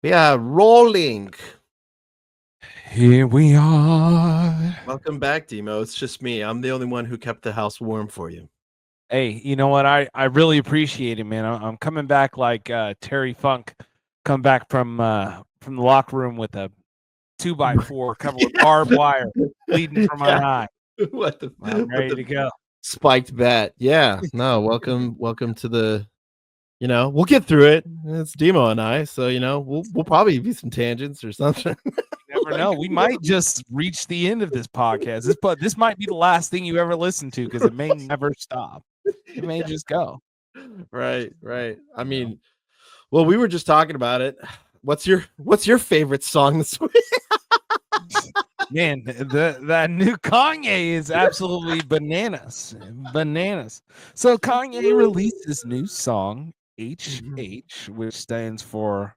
Yeah, rolling. Here we are. Welcome back, Demo. It's just me. I'm the only one who kept the house warm for you. Hey, you know what? I really appreciate it, man. I'm coming back like Terry Funk, come back from the locker room with a 2x4 covered with barbed wire bleeding from my Yeah. eye. What the I'm what ready the to go. spiked bat. Yeah. No, welcome to the we'll get through it. It's Demo and I, so we'll probably be some tangents or something. You never Like, know. We might just reach the end of this podcast. This might be the last thing you ever listen to because it may never stop. It may yeah. just go. Right, right. I You know? mean, well, we were just talking about it. What's your favorite song this week? Man, that new Kanye is absolutely bananas. Bananas. So Kanye released this new song, HH, which stands for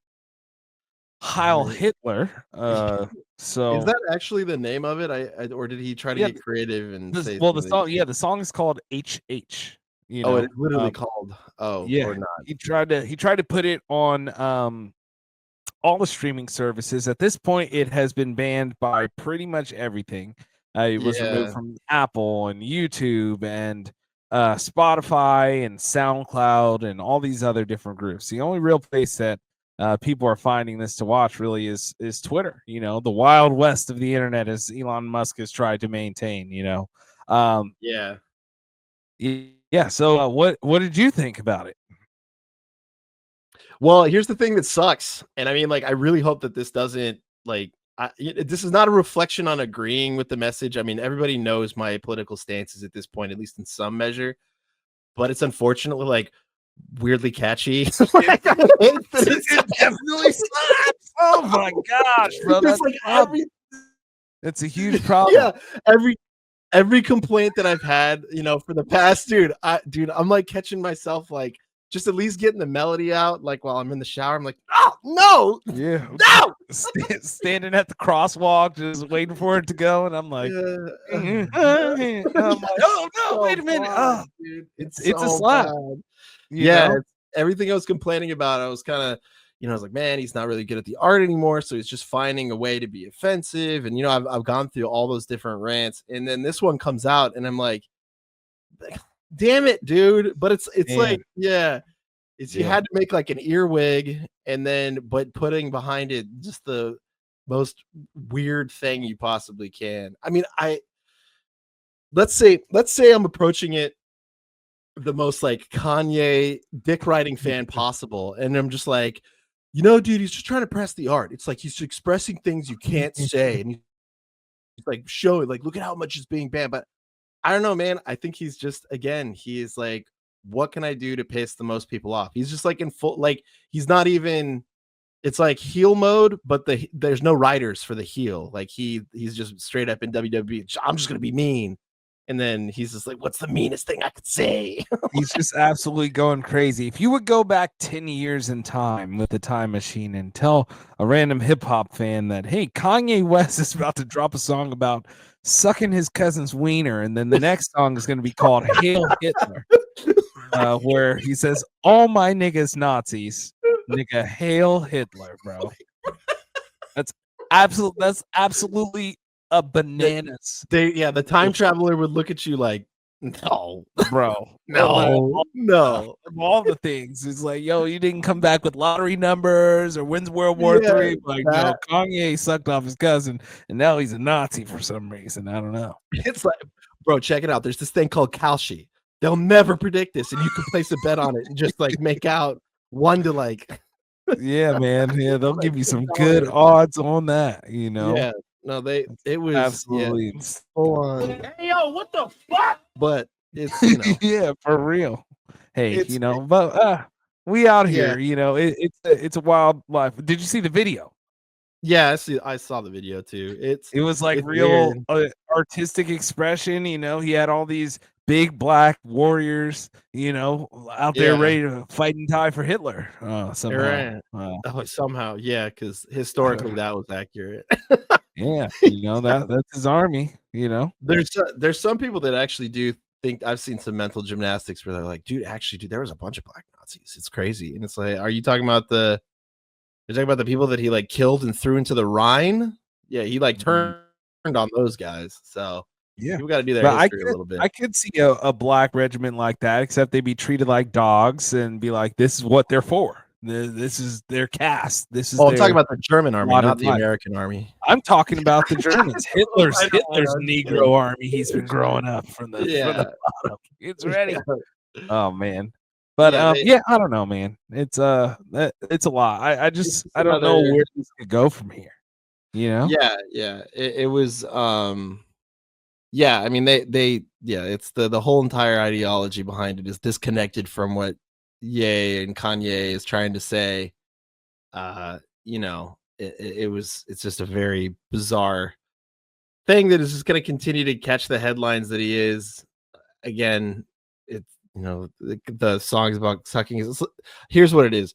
Heil Right. Hitler. Is So that actually the name of it? Or did he try to yeah, get creative and say the something? song is called HH, you Oh, it is know. literally called Yeah, or not. he tried to put it on all the streaming services. At this point, it has been banned by pretty much everything. It was removed Yeah. from Apple and YouTube and Spotify and SoundCloud and all these other different groups. The only real place that people are finding this to watch really is Twitter. You know, the wild west of the internet, as Elon Musk has tried to maintain. Um, Yeah. yeah. So, what did you think about it? Well, here's the thing that sucks, and I mean, like, I really hope that this doesn't, like this is not a reflection on agreeing with the message. I mean, everybody knows my political stances at this point, at least in some measure, but it's unfortunately, like, weirdly catchy. Like, I hate that It definitely slaps. Oh my gosh, bro, it's that's like the problem. It's a huge problem. yeah, every complaint that I've had, for the past dude, I'm like catching myself like just at least getting the melody out, like while I'm in the shower. I'm like, oh no, Yeah, no. standing at the crosswalk, just waiting for it to go, and I'm like, Yeah. I'm like, oh no, So wait a minute. bad, Oh, dude. it's It's it's a so slap, bad. you Yeah, know. it's everything I was complaining about. I was kind of, I was like, man, he's not really good at the art anymore. So he's just finding a way to be offensive. And I've gone through all those different rants, and then this one comes out, and I'm like, damn it, dude. But it's And like, yeah, it's you yeah, had to make like an earwig, and then but putting behind it just the most weird thing you possibly can. I mean, I let's say I'm approaching it the most like Kanye dick riding fan possible. And I'm just like, dude, he's just trying to press the art. It's like he's expressing things you can't say. And he's like showing, like, look at how much is being banned. But I don't know, man. I think he's just, again, he is like, what can I do to piss the most people off? He's just like in full, like, he's not even, it's like heel mode, but there's no writers for the heel. Like he's just straight up in WWE. I'm just gonna be mean. And then he's just like, what's the meanest thing I could say? he's just absolutely going crazy. If you would go back 10 years in time with the time machine and tell a random hip hop fan that, hey, Kanye West is about to drop a song about sucking his cousin's wiener, and then the next song is going to be called Hail Hitler, where he says, all my niggas Nazis, nigga, Hail Hitler, bro. That's absolutely a They, bananas. the time traveler would look at you like, no, Bro. no, no. Of all the things, it's like, yo, you didn't come back with lottery numbers or wins World War Yeah, III. Like, no, that Kanye sucked off his cousin, and now he's a Nazi for some reason. I don't know. it's like, bro, check it out. There's this thing called Kalshi. They'll never predict this, and you can place a bet on it and just like make out one to like Yeah, man. Yeah, they'll like give you some good $10. odds on that. You know, Yeah, no, it was absolutely, full on. Hey yo, what the fuck? But it's yeah, for real. Hey, it's but we out yeah. here. It's a wild life. Did you see the video? Yeah, I saw the video too. It was like It's real weird. artistic expression. He had all these big black warriors, out there Yeah, ready to fight and die for Hitler somehow. right. Oh, somehow, yeah, because historically that was accurate. Yeah, that's his army. There's some people that actually do think I've seen some mental gymnastics where they're like, dude, actually, dude, there was a bunch of black Nazis. It's crazy, and it's like, are you talking about You're talking about the people that he like killed and threw into the Rhine. Yeah, he like turned on those guys. So Yeah, people got to do their but history a little bit. I could see a black regiment like that, except they'd be treated like dogs and be like, "This is what they're for. This is their caste. This is." Oh, I'm talking about the German army, not the life. American army. I'm talking about the Germans. Hitler's I know, Negro army. He's been growing up from the bottom. It's ready. Oh man. But Yeah, I don't know, man. It's it's a lot. I just it's I don't know another- where this could go from here. You know? Yeah. It was yeah, I mean it's the whole entire ideology behind it is disconnected from what Ye and Kanye is trying to say. You know, it's just a very bizarre thing that is just going to continue to catch the headlines that he is. Again, it's the songs about sucking here's what it is.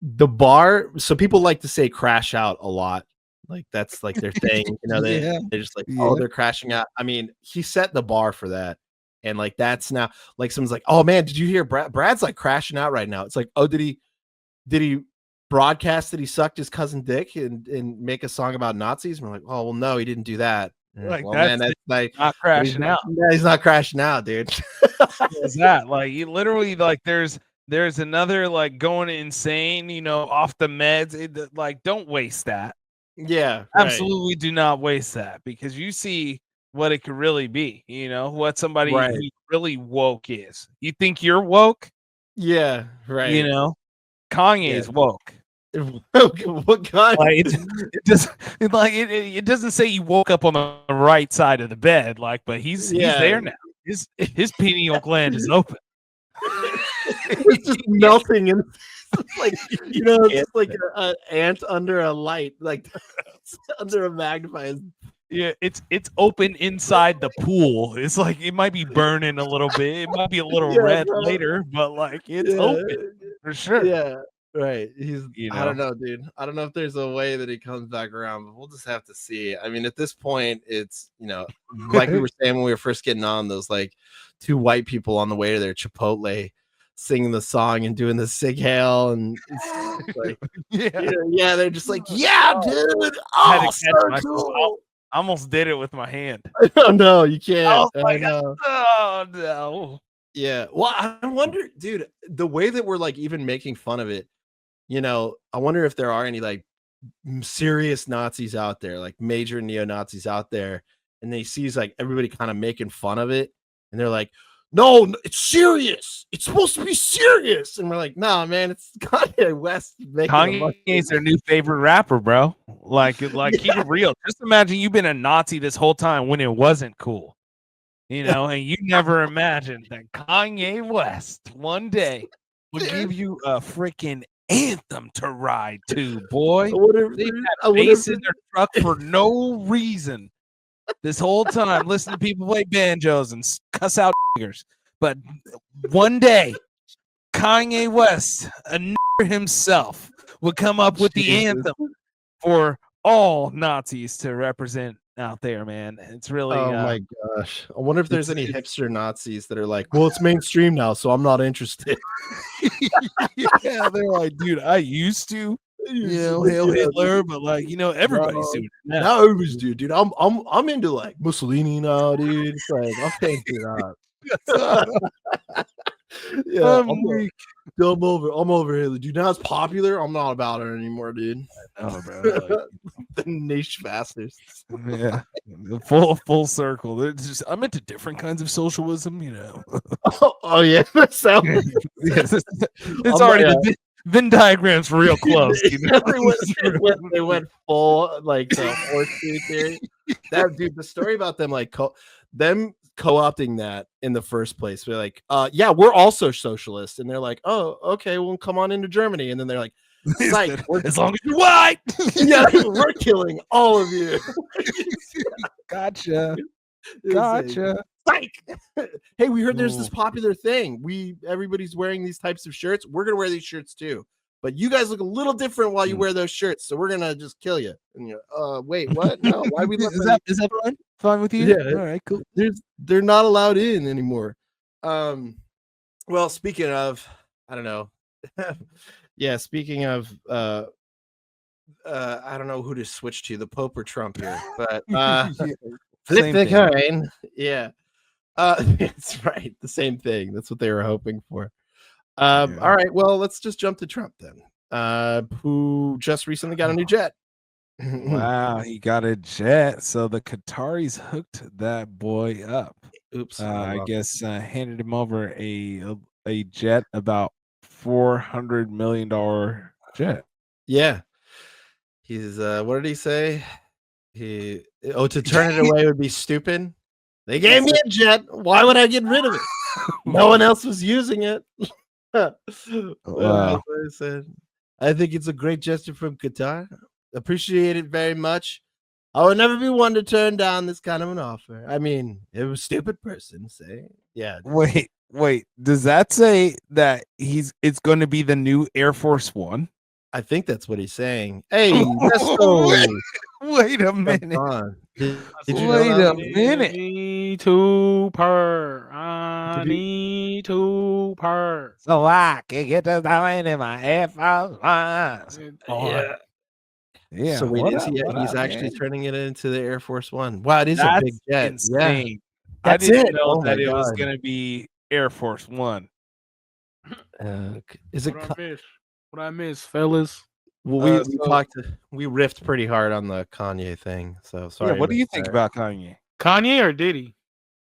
The bar, so people like to say crash out a lot. Like that's like their thing, they're just like, oh, they're crashing out. I mean, he set the bar for that. And like that's now like someone's like, oh man, did you hear Brad's like crashing out right now? It's like, oh, did he broadcast that he sucked his cousin dick and make a song about Nazis? And we're like, oh well, no, he didn't do that. Like well, man, that's like not crashing out. Yeah, he's not crashing out, dude. Is that like you literally like there's another like going insane, off the meds. Like, don't waste that. Yeah, absolutely do not waste that because you see what it could really be. What somebody who's really woke is. You think you're woke? Yeah, right. Kanye's woke. What kind? Like, it doesn't say you woke up on the right side of the bed, but he's there now. His pineal gland is open. It's just melting and like it's like an ant under a light, like under a magnifying. Yeah, it's open inside the pool. It's like it might be burning a little bit. It might be a little red later, but it's open for sure. Yeah. Right. I don't know, dude. I don't know if there's a way that he comes back around, but we'll just have to see. I mean, at this point, it's, like we were saying when we were first getting on, those like two white people on the way to their Chipotle singing the song and doing the sig hail. And it's like, they're just like, yeah, dude. Oh, so cool. I almost did it with my hand. Oh, no, you can't. I know. Oh, no. Yeah. Well, I wonder, dude, the way that we're like even making fun of it, I wonder if there are any like serious Nazis out there, like major neo-Nazis out there, and they see like everybody kind of making fun of it, and they're like, no, it's serious. It's supposed to be serious. And we're like, nah, man, it's Kanye West. Kanye's their new favorite rapper, bro. Like keep it real. Just imagine you've been a Nazi this whole time when it wasn't cool. And you never imagined that Kanye West one day would give you a freaking anthem to ride to, boy. They've had bass in their truck for no reason this whole time. Listen to people play banjos and cuss out niggers. But one day, Kanye West, a nigger himself, would come up with the anthem for all Nazis to represent out there, man. It's really my gosh. I wonder if there's any hipster Nazis that are like, well, it's mainstream now, so I'm not interested. Yeah, they're like, dude, I used to, hail Hitler, but everybody's doing it now. Now everybody's doing, dude. I'm into like Mussolini now, dude. It's like I'll take it up. Yeah, I'm over Hitler, dude. Now it's popular. I'm not about it anymore, dude. Oh, bro. The niche bastards. Yeah, full circle. I'm into different kinds of socialism, Oh yeah, that sounds. It's already the Venn diagram's real close. They went full like the horseshoe theory. That dude, the story about them like them co-opting that in the first place. They're like, yeah, we're also socialists, and they're like, oh, okay, well, come on into Germany, and then they're like, psych, as long as you're white, yeah, we're killing all of you. Gotcha. Psych. Hey, we heard there's this popular thing. Everybody's wearing these types of shirts. We're gonna wear these shirts too. But you guys look a little different while you wear those shirts, so we're gonna just kill you. And you're, wait, what? No, why we? Is that fine? Fine with you? Yeah. All right, cool. They're not allowed in anymore. Well, speaking of, I don't know. Yeah, speaking of I don't know who to switch to, the Pope or Trump here, but Yeah, flip same the thing. coin. Yeah. It's right. The same thing. That's what they were hoping for. Yeah. All right. Well, let's just jump to Trump then. Who just recently got a new jet. Wow, he got a jet. So the Qataris hooked that boy up. Oops. I guess handed him over a jet, about $400 million jet. Yeah. He's what did he say? To turn it away would be stupid. They gave me a jet. Why would I get rid of it? No one else was using it. What else I said? I think it's a great gesture from Qatar. Appreciate it very much. I would never be one to turn down this kind of an offer. I mean, it was a stupid person say. Yeah. Wait. Does that say that it's going to be the new Air Force One? I think that's what he's saying. Hey, let's go. Wait a minute. Did you know Wait that? a minute. I need to purr. I need to purr. So I can get the line in my Air Force One. Yeah. Yeah. So wait, what is up, he? what He's up, actually man? turning it into the Air Force One. Wow, it is That's a big jet. insane. Yeah, I that's didn't it. know Oh that my it was God. going to be Air Force One. Is it? What I miss, fellas? Well, we riffed pretty hard on the Kanye thing. So sorry. Yeah, what do you think about about Kanye? Kanye or Diddy?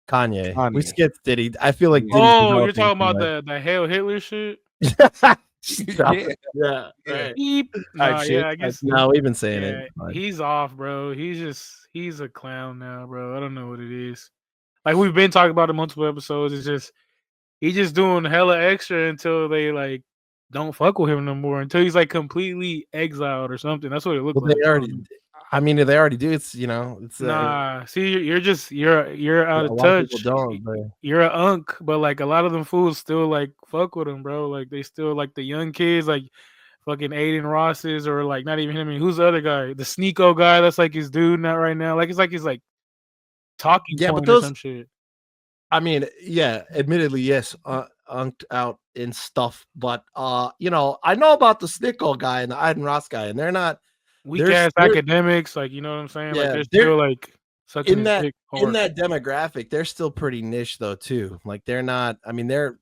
Kanye? We Kanye. skipped Diddy. I feel like Yeah. Diddy's Oh, you're developing talking too about the Hail Hitler shit? much. Stop Yeah. it. Yeah. Yeah. Right. Beep. Nah, shit, yeah, I type guess. No, we've been saying Yeah, it. Fine. he's off, bro. He's a clown now, bro. I don't know what it is. Like we've been talking about in multiple episodes. It's just he's just doing hella extra until they like don't fuck with him no more. Until he's like completely exiled or something. That's what it looked Well, like. they already. I mean, they already do. It's it's Nah, see, you're out a of lot of touch. people don't. But You're a unk, but like a lot of them fools still like fuck with him, bro. Like they still like the young kids, like fucking Aiden Ross's, or like not even him. I mean, who's the other guy? The Sneeko guy. That's like his dude not right now. Like it's like talking yeah, but point or those. some shit. I mean, yeah, admittedly, yes, unked out in stuff, but I know about the Snickel guy and the Iden Ross guy, and they're not Weak they're ass academics, like you know what I'm saying. Like yeah, they're they're still like sucking in his that dick in hard. that demographic, they're still pretty niche though too. Like they're not. I mean, they're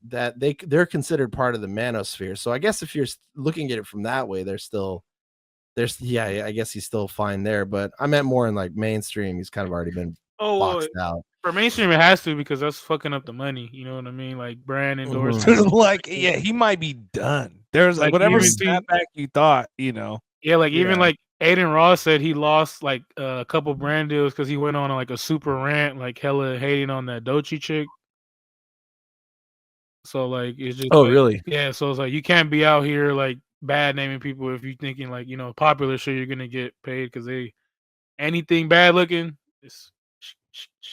considered part of the manosphere. So I guess if you're looking at it from that way, I guess he's still fine there. But I meant more in like mainstream. He's kind of already been boxed out. For mainstream, it has to because that's fucking up the money. You know what I mean? Like brand Mhm. endorsement. Like, yeah, he might be done. There's Like, whatever even see- snapback you thought, you know. Yeah, like even Yeah. like Aiden Ross said he lost like a couple brand deals because he went on like a super rant, like hella hating on that Doechii chick. So like it's just like, really? yeah. So it's like you can't be out here like bad naming people if you're thinking like popular shit you're gonna get paid because they anything bad looking.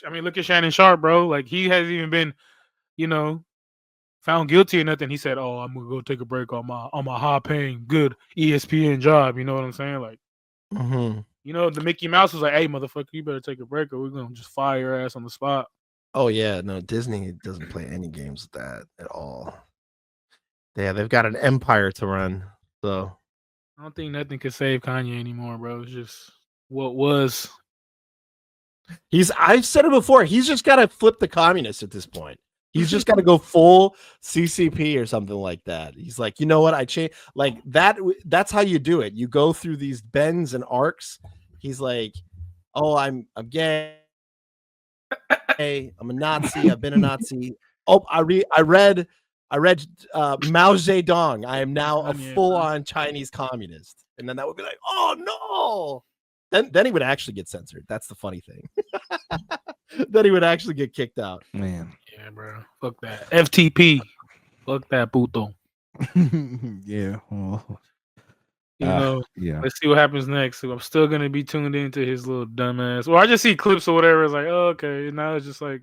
I mean, look at Shannon Sharp, bro. Like he hasn't even been found guilty or nothing. He said, "Oh, I'm gonna go take a break on my high paying good ESPN job." You know what I'm saying? Like. The Mickey Mouse was like, "Hey, motherfucker, you better take a break, or we're gonna just fire your ass on the spot." Oh yeah, no, Disney doesn't play any games with that at all. Yeah, they've got an empire to run. So I don't think nothing could save Kanye anymore, bro. It's just what was. I've said it before, he's just gotta flip the communists at this point. He's just got to go full CCP or something like that. He's like, you know what? I change like that. That's how you do it. You go through these bends and arcs. He's like, oh, I'm gay. I'm a Nazi. I've been a Nazi. Oh, I read Mao Zedong. I am now a full-on Chinese communist. And then that would be like, oh no. Then he would actually get censored. That's the funny thing. Then he would actually get kicked out. Man. Yeah, bro. Fuck that. FTP. Fuck that puto. Yeah. Well, yeah. Let's see what happens next. So I'm still gonna be tuned into his little dumbass. Well, I just see clips or whatever. It's like, oh, okay. Now it's just like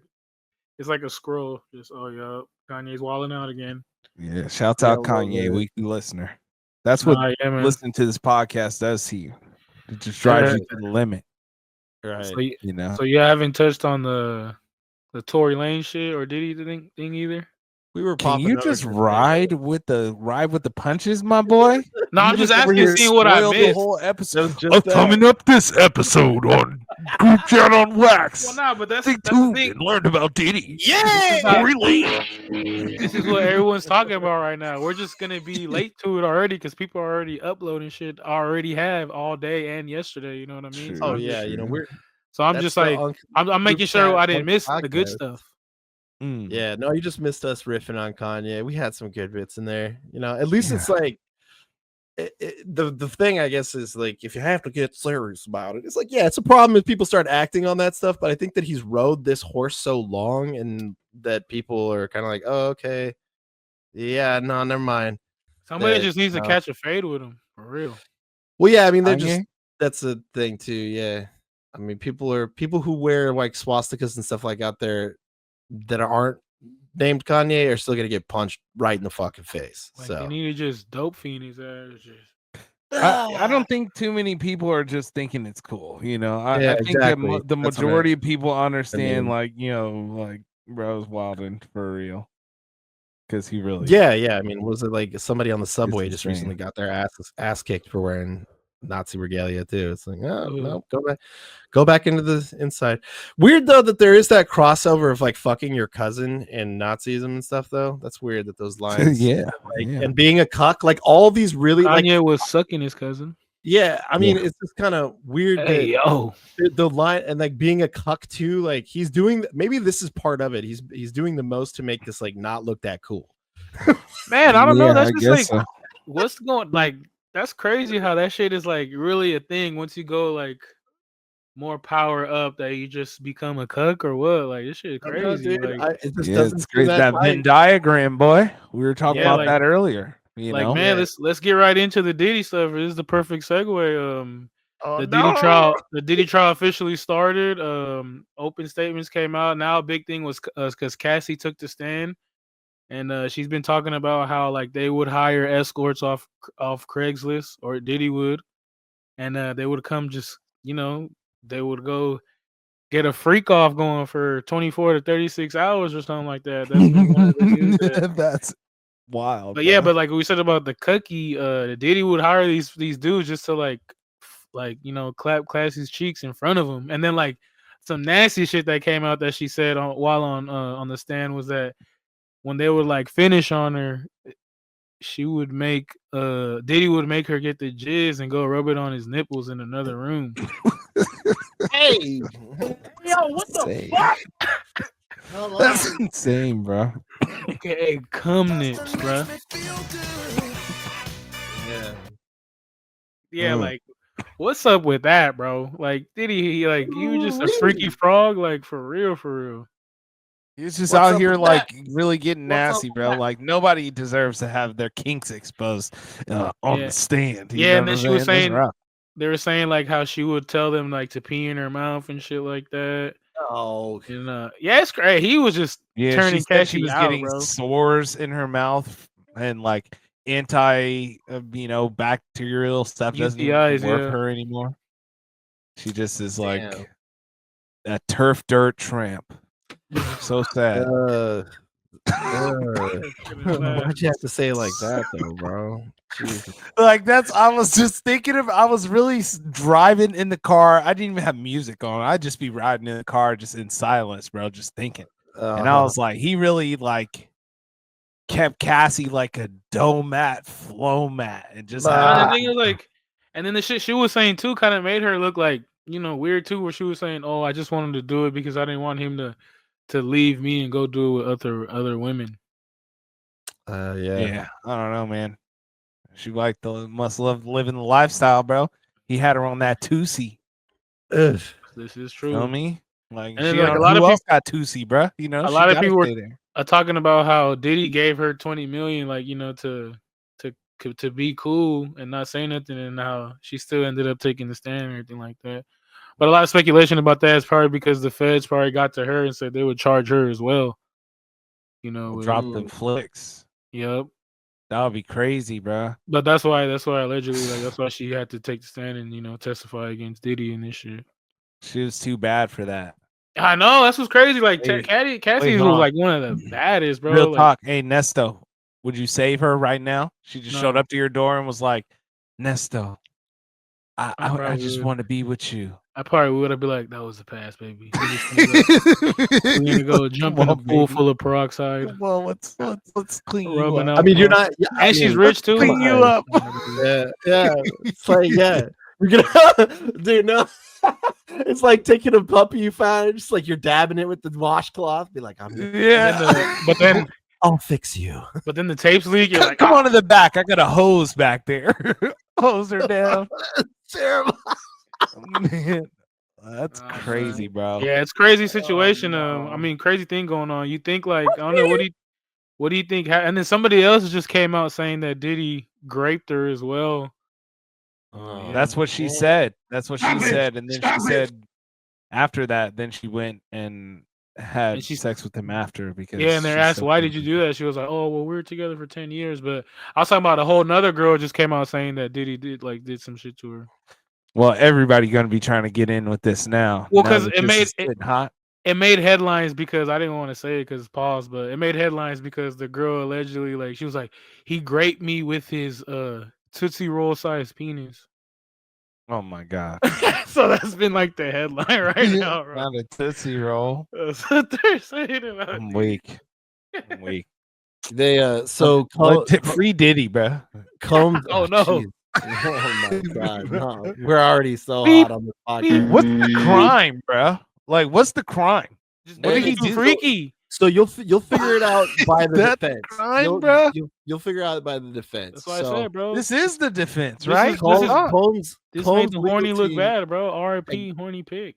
it's like a scroll. Just Kanye's wilding out again. Yeah. Shouts out Kanye, weekly listener. That's what listening to this podcast does to you. It just drives you to the limit. Right. So you haven't touched on the Tory Lanez shit or Diddy thing either? We were Can popping. you over just today. ride with the punches, my boy? No, I'm You just over asking, here seeing what I spoiled the missed. whole That episode. was just that. Coming up this episode on Group Chat on Wax. Well, nah, but that's Stay the tuned thing. and learn about Diddy. Yay! Tory Lanez. This is what everyone's talking about right now. We're just gonna be late to it already because people are already uploading shit. Already have all day and yesterday. You know what I mean? True. So Oh I'm yeah, just, you know we're. so I'm That's just the like, I'm making Group sure Chat I didn't miss the good podcast. stuff. Mm. Yeah, no, you just missed us riffing on Kanye. We had some good bits in there. You know, at least Yeah. it's like the thing I guess is like if you have to get serious about it, it's like yeah, it's a problem if people start acting on that stuff. But I think that he's rode this horse so long, and that people are kind of like, oh okay, yeah, no, never mind. Somebody That, just needs to uh, catch a fade with him for real. Well, yeah, I mean they're just Kanye? that's a thing too. Yeah, I mean people who wear like swastikas and stuff like out there that aren't named Kanye are still gonna get punched right in the fucking face. Like So they need to just dope fiend his ass. Just I don't think too many people are just thinking it's cool. You know, Yeah, I think that exactly. the That's what I- majority of people understand, mean- like, you know, like bro's wilding for real. Because he really, yeah. I mean, was it like somebody on the subway just insane. recently got their ass kicked for wearing Nazi regalia too? It's like, oh Ooh. no, go back into the inside. Weird though that there is that crossover of like fucking your cousin and Nazism and stuff though. That's weird that those lines, yeah, like, yeah. and being a cuck, like all these really like, Kanye was sucking his cousin. yeah. I mean, Yeah. it's just kind of weird Hey that yo, the line and like being a cuck too. Like he's doing maybe this is part of it. He's doing the most to make this like not look that cool. man, I don't know. Yeah, That's I just guess like so. what's going like. That's crazy how that shit is like really a thing once you go like more power up that you just become a cuck or what? Like this shit is I know, crazy. dude. Like It just Yeah, doesn't it's seem great. That right. Venn diagram, boy. We were talking Yeah, about like- that earlier. You like know, man, Yeah. let's get right into the Diddy stuff. This is the perfect segue. Oh, The no! Diddy trial officially started. Open statements came out. Now a big thing was because Cassie took the stand, and she's been talking about how like they would hire escorts off Craigslist, or Diddy would, and they would come just they would go get a freak off going for 24 to 36 hours or something like that. That's been one of the news that- that's wild. But yeah, bro. but like we said about the cookie, Diddy would hire these dudes just to like clap Classy's cheeks in front of him, and then like some nasty shit that came out that she said while on the stand was that when they would like finish on her, she would make Diddy would make her get the jizz and go rub it on his nipples in another room. Hey, yo, what Insane. fuck? That's insane, bro. AKA cum nips, bro. Yeah. Yeah, Mm. like what's up with that, bro? Like Diddy, like you just a freaky frog, like for real. He's just What's out up here with like really getting What's up nasty, with bro. that? Like nobody deserves to have their kinks exposed on Yeah. the stand. you Yeah, know and then what she I'm was That's saying- rough. They were saying like how she would tell them like to pee in her mouth and shit like that. Oh, And yeah, it's great. He was just Yeah, turning she said she Cassie was out, getting bro. sores in her mouth and like bacterial stuff doesn't even UTIs, work yeah. her anymore. She just is like Damn. a turf dirt tramp. So sad. Why'd you have to say it like that though, bro? Jesus. Like I was just thinking I was really driving in the car. I didn't even have music on. I'd just be riding in the car just in silence, bro, just thinking. And I was like, he really like kept Cassie like a dough mat, flow mat, and just The thing is like, and then the shit she was saying too kind of made her look like weird too, where she was saying, "Oh, I just wanted to do it because I didn't want him to leave me and go do it with other women." yeah, I don't know, man. She must love living the lifestyle, bro. He had her on that Tusi. Ugh. This is You know true. me? Like, And then, she, like, a lot who of else got Tusi, bro? You know, a she lot of gotta people were stay there. Talking about how Diddy gave her 20 million, like to be cool and not say nothing, and how she still ended up taking the stand and everything like that. But a lot of speculation about that is probably because the feds probably got to her and said they would charge her as well. Drop the flicks. Yep. That would be crazy, bro. But that's why allegedly, like that's why she had to take the stand and testify against Diddy and this shit. She was too bad for that. I know that's what's crazy. Like Hey, Cassie was hold on. like one of the baddest, bro. Real Like, talk. Hey, Nesto, would you save her right now? She just showed no, up to your door and was like, Nesto, I I probably just would. want to be with you. I probably would. I'd be like, that was the past, baby. We're gonna go jump in a Come on, pool baby. full of peroxide, Come on, let's clean you rubbing up. I out. mean, you're Bro. not. Yeah, I And she's mean, rich too. come Clean you on. up. Yeah. It's like, yeah, you're gonna, dude. No, it's like taking a puppy you found, just like you're dabbing it with the washcloth. Be like, Yeah. I'll fix you. But then the tapes leak. You're like, Come on to the back. I got a hose back there. Hose her down. Terrible. Man, that's Oh, crazy, bro. yeah, it's crazy situation. no. I mean, crazy thing going on. You think like I don't know what do you think? And then somebody else just came out saying that Diddy raped her as well. Oh, That's what she man. said. That's what she said. And then Stop she it. said after that, then she went and had And she- sex with him after because Yeah, and they're she's asked so why did you creepy. do that? She was like, "Oh, well, we were together for 10 years." But I was talking about a whole nother girl just came out saying that Diddy did some shit to her. Well, everybody gonna be trying to get in with this now. Well, now 'cause that it this made is getting hot. It made headlines because I didn't want to say it because it's paused, but it made headlines because the girl allegedly like she was like he raped me with his Tootsie Roll sized penis. Oh my god. So that's been like the headline right now, bro. Not a Tootsie Roll. That's what they're saying about I'm Diddy. weak. I'm weak. They so Free Diddy, bro. Combs. Oh, no. jeez. Oh my god, no. We're already so Beep, hot on the beep. podcast. What's the crime, bro? Like, what's the crime? Just What did being he too do? freaky. So you'll figure it out by the That's defense. crime, you'll, bro? You'll figure out by the defense. That's what so I said, bro. This is the defense, This right? is- Combs This Combs made the legal horny look team- bad, bro. R.I.P. horny pick.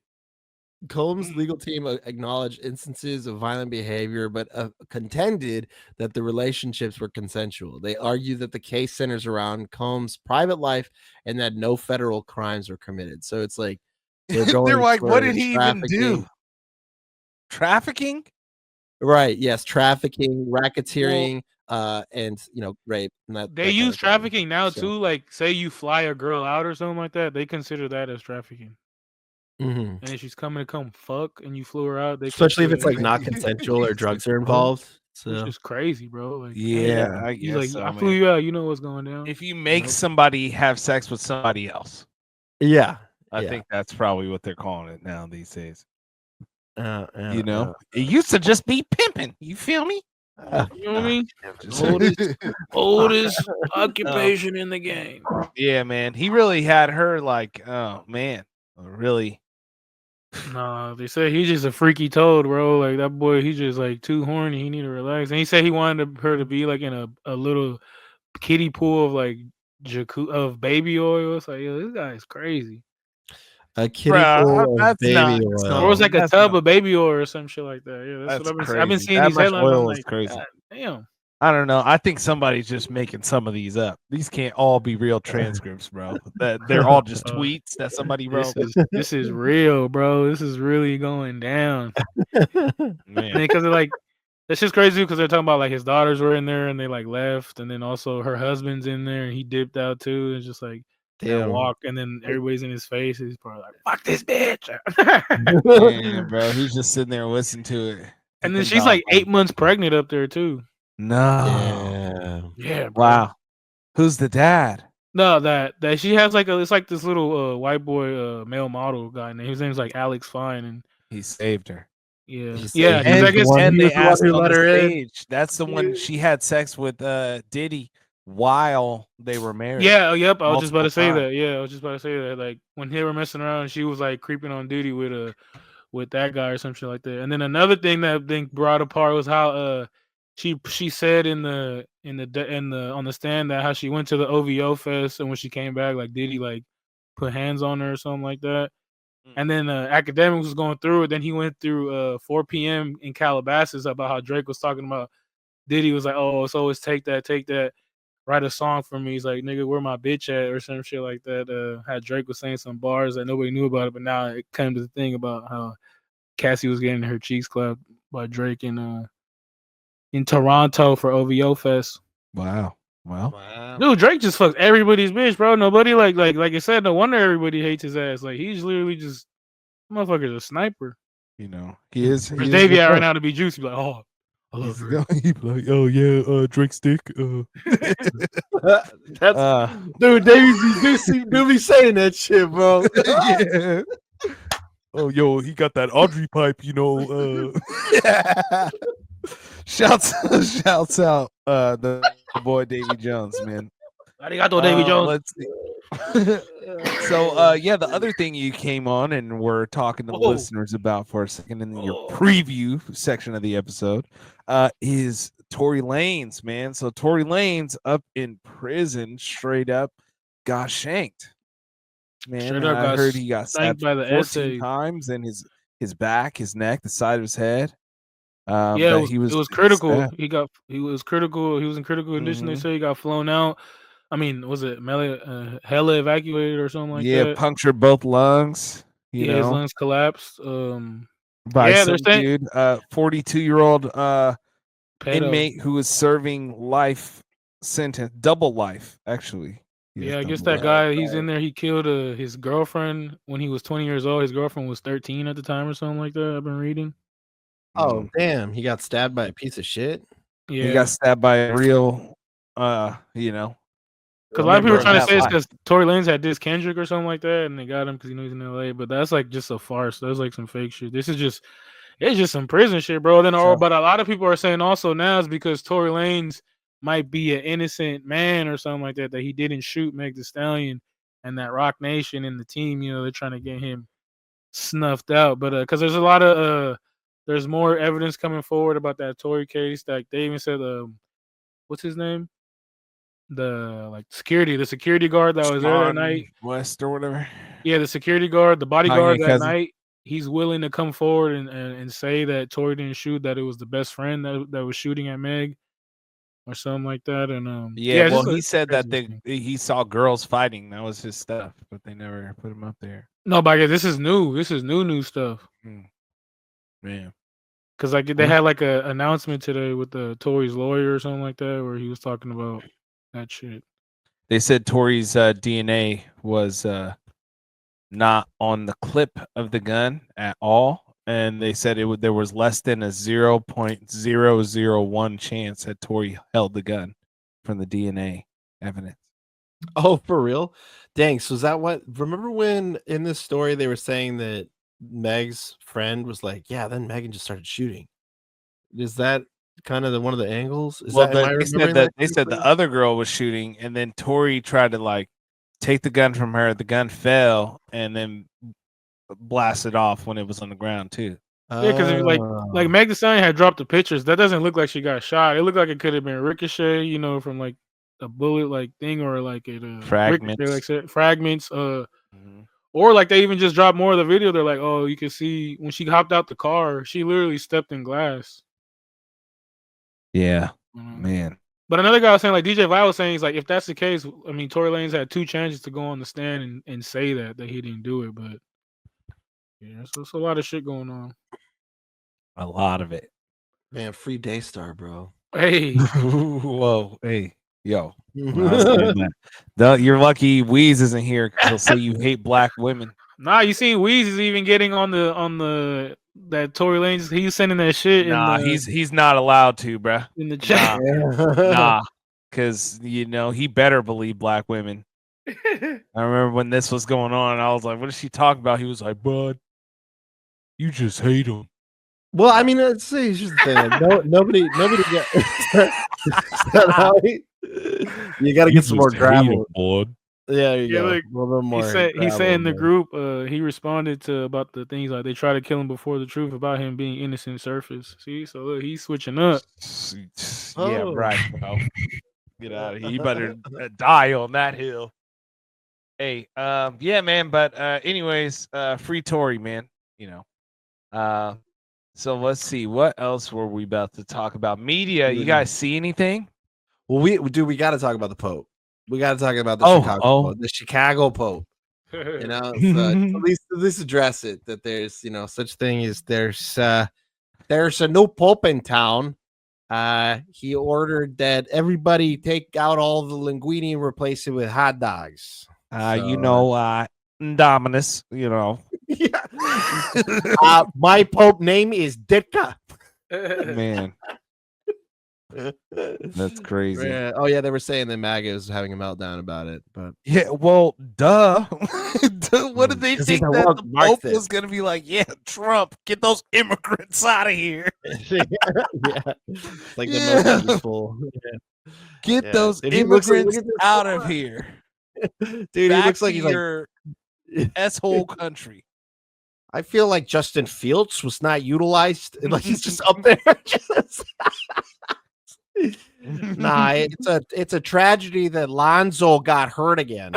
Combs' legal team acknowledged instances of violent behavior, but contended that the relationships were consensual. They argue that the case centers around Combs' private life and that no federal crimes were committed. So it's like they're like, for what did he even trafficking. do? Trafficking? Right? Yes, trafficking, racketeering, and rape. And that They that kind use of thing. trafficking now So- too. Like, say you fly a girl out or something like that, they consider that as trafficking. Mhm. And if she's coming to come fuck and you flew her out, they Especially if consider it's like that- not consensual or drugs are involved. which So is crazy, bro. Like, Yeah, I he's guess like, so, I flew man. you out. You know what's going down. If you make Nope. somebody have sex with somebody else, yeah, I yeah. think that's probably what they're calling it now these days. Yeah, You know, it used to just be pimping. You feel me? You know what I mean? Just- Oldest occupation in the game. yeah, man. He really had her like, oh man, really. Nah, they say he's just a freaky toad, bro. Like that boy, he's just like too horny. He need to relax. And he said he wanted her to be like in a little kiddie pool of like of baby oil. It's like, yo, this guy is crazy. A kiddie Bruh, pool of that's baby not oil. some- Or it was like a that's tub not- of baby oil or some shit like that. Yeah, that's what I've been seeing That these much headlines. I'm oil is like, crazy. God damn. I don't know. I think somebody's just making some of these up. These can't all be real transcripts, bro. That they're all just tweets that somebody wrote. This is real, bro. This is really going down. Man. Because they're like, that's just crazy because they're talking about like his daughters were in there and they like left, and then also her husband's in there and he dipped out too. It's just like that Damn. walk, and then everybody's in his face. He's probably like, "Fuck this bitch." Man, bro, he's just sitting there listening to it. And then thinking she's about, like 8 months pregnant up there too. No. Yeah, bro. Wow. Who's the dad? No, that she has like it's like this little white boy male model guy, and his name's like Alex Fine, and He saved her. yeah, He yeah. saved He's, her. I guess And he they was the one asked who on let the her in. stage. That's the one she had sex with Diddy while they were married. yeah, yep. I was just about to Multiple say times. that. Yeah, I was just about to say that. Like when they were messing around, she was like creeping on Diddy with that guy or some shit like that. And then another thing that being brought apart was how she said in the on the stand that how she went to the OVO fest, and when she came back, like Diddy like put hands on her or something like that. And then Academics was going through it. Then he went through 4 p.m. in Calabasas about how Drake was talking about Diddy was like, oh, it's always take that, write a song for me. He's like, nigga, where my bitch at or some shit like that. How Drake was saying some bars that nobody knew about it, but now it came to the thing about how Cassie was getting her cheeks clapped by Drake in Toronto for OVO Fest. Wow. Well, Wow. Dude, Drake just fucks everybody's bitch, bro. Nobody like I said, no wonder everybody hates his ass. Like he's literally just motherfucker's a sniper. You know, he is. Where's He is Davey the at right best. now to be juicy? Like, oh, I love He's Drake. he be like, oh yeah, Drake stick. That's dude. Davey be saying that shit, bro. Yeah. Oh, yo, he got that Audrey pipe, you know. shouts out the boy Davy Jones, man. Arigato, Davy Jones. Let's see. So yeah, the other thing you came on and we're talking to the Whoa. listeners about for a second in your preview section of the episode is Tory Lanez, man. So Tory Lanez up in prison, straight up got shanked. Man, Straight up I got heard he got spanked stabbed by the 14 essay. times in his back, his neck, the side of his head. Yeah, That it was getting critical. stabbed. He was critical. He was in critical condition. They Mhm. say he got flown out. I mean, was it hella evacuated or something like Yeah, that? punctured both lungs, you Yeah, his know, lungs collapsed. by Yeah, they're some saying dude, 42-year-old pedo. inmate who was serving life sentence, double life, actually. He has Yeah, I guess double that life. guy, he's in there. He killed his girlfriend when he was 20 years old. His girlfriend was 13 at the time or something like that. I've been reading. Oh damn, he got stabbed by a piece of shit. He Yeah, got stabbed by a real, you know, because a lot of people member are of trying to that say it's life. because Tory Lanez had this Kendrick or something like that, and they got him because he knows he's in LA. But that's like just a farce. That's like some fake shit. It's just some prison shit, bro. So- But a lot of people are saying also now is because Tory Lanez might be an innocent man or something like that he didn't shoot Meg Thee Stallion and that Rock Nation and the team. You know, they're trying to get him snuffed out. But because there's a lot of there's more evidence coming forward about that Tory case. Like they even said, what's his name? The security guard that was there that Sean night. West or whatever. Yeah, the security guard, the bodyguard Kanye that cousin. night, he's willing to come forward and say that Tory didn't shoot, that it was the best friend that was shooting at Meg or something like that. And Yeah, it's well, just he said that crazy thing. he saw girls fighting. That was his stuff, but they never put him up there. No, but I guess this is new. This is new stuff. Man. Because like they had like a announcement today with the Tory's lawyer or something like that, where he was talking about that shit. They said Tory's DNA was not on the clip of the gun at all, and they said there was less than a 0.001 chance that Tory held the gun from the DNA evidence. Oh, for real? Dang. So is that what? Remember when in this story they were saying that Meg's friend was like, "Yeah," then Megan just started shooting. Is that kind of one of the angles? Is Well, that? Am I they said remembering that correctly? the other girl was shooting, and then Tory tried to like take the gun from her. The gun fell, and then blasted off when it was on the ground too. Yeah, because like Meg Thee Stallion had dropped the pictures. That doesn't look like she got shot. It looked like it could have been ricochet, you know, from like a bullet like thing or like it Fragments. ricochet, like said, fragments. Or like they even just dropped more of the video. They're like, oh, you can see when she hopped out the car, she literally stepped in glass. Yeah, man. But another guy was saying, like DJ Vi was saying, he's like, if that's the case, I mean, Tory Lanez had 2 chances to go on the stand and say that he didn't do it. But yeah, so it's a lot of shit going on. A lot of it. Man, free Daystar, bro. Hey. Whoa. Hey. Yo. You're lucky Weeze isn't here because he'll say you hate black women. Nah, you seen Weeze is even getting on the that Tory Lanez. He's sending that shit. Nah, he's not allowed to, bruh. In the chat. Nah, because you know he better believe black women. I remember when this was going on, I was like, "What is she talking about?" He was like, "Bud, you just hate him." Well, I mean, it's just the thing. Like, nobody got. You got to get some more gravel. Yeah, you go. Like, a little bit more. He said in the group, he responded to about the things like they try to kill him before the truth about him being innocent surface. See, so look, he's switching up. Yeah, right, bro. Get out of here. You better die on that hill. Hey, yeah, man. But anyways, free Tory, man. You know. So let's see. What else were we about to talk about? Media. You guys see anything? Well, we got to talk about the Pope. We got to talk about the Chicago Pope. You know, so at least address it that there's such thing as there's a new Pope in town. He ordered that everybody take out all the linguine and replace it with hot dogs. Dominus. You know. Yeah. My Pope name is Ditka. Man, that's crazy. Yeah. Oh yeah, they were saying that MAGA was having a meltdown about it, but Yeah, well, duh. What did they 'cause he's think a that woke the Pope Marxist. was going to be like? Yeah, Trump, get those immigrants out of here. Yeah, it's like the Yeah. most peaceful. Yeah. Get Yeah. those Dude, he looks like, immigrants look at this out of photo. here. Dude, he Back looks like to he's like. your S-hole country. I feel like Justin Fields was not utilized. Like he's just up there. Nah, it's a tragedy that Lonzo got hurt again.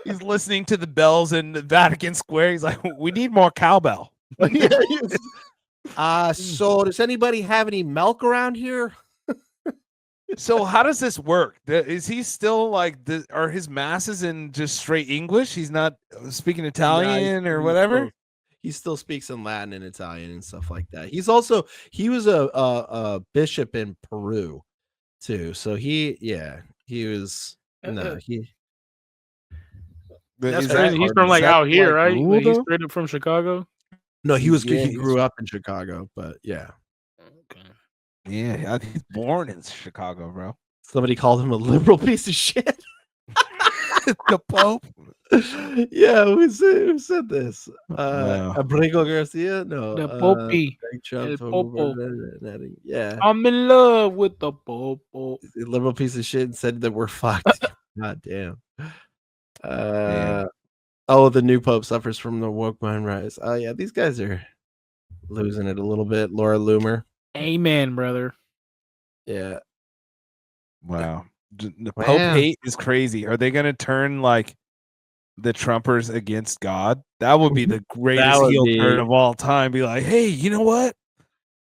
He's listening to the bells in the Vatican Square. He's like, we need more cowbell. So does anybody have any milk around here? So how does this work? Is he still like are his masses in just straight English? He's not speaking Italian or whatever? He still speaks in Latin and Italian and stuff like that. He was a bishop in Peru too. So he was That's crazy. He's from like out here, right? Rule, Like, he's though? straight up from Chicago. no, he was Yeah, he grew up in Chicago, but yeah. Okay. Yeah, he's born in Chicago, bro. Somebody called him a liberal piece of shit. The Pope. Yeah, who said this? Wow. Abrigo Garcia? No. The Popey. Trump El Popo. Yeah. I'm in love with the Popo. A liberal piece of shit and said that we're fucked. God damn. Oh, the new Pope suffers from the woke mind rise. Oh yeah, these guys are losing it a little bit. Laura Loomer. Amen, brother. Yeah. Wow. The Pope hate is crazy. Are they going to turn like the Trumpers against God? That would be the greatest heel turn of all time. Be like, hey, you know what?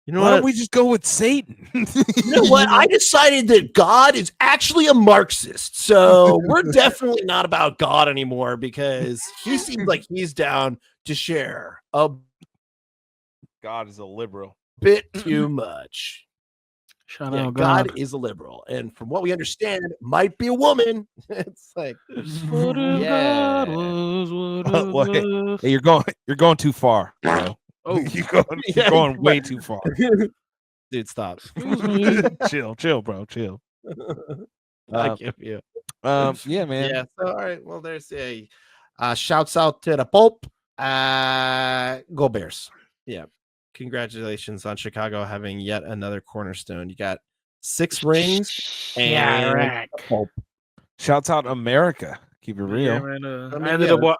Why don't we just go with Satan? You know what? I decided that God is actually a Marxist. So we're definitely not about God anymore because he seems like he's down to share a God is a liberal. bit too much. Shout Yeah, out God God. is a liberal. And from what we understand, might be a woman. It's like, What if yeah. God was, what Well, if was? Hey, you're going too far, bro. Oh, you're going way too far. Dude, stop. excuse me. chill, bro. Chill. I give you. Yeah, man. Yeah. So, all right. Well, there's a shouts out to the Pope. Go Bears. Yeah. Congratulations on Chicago having yet another cornerstone. You got 6 rings and Yeah, right. Pope. Shouts out America. Keep it real. Yeah, man, I mean, I ended up.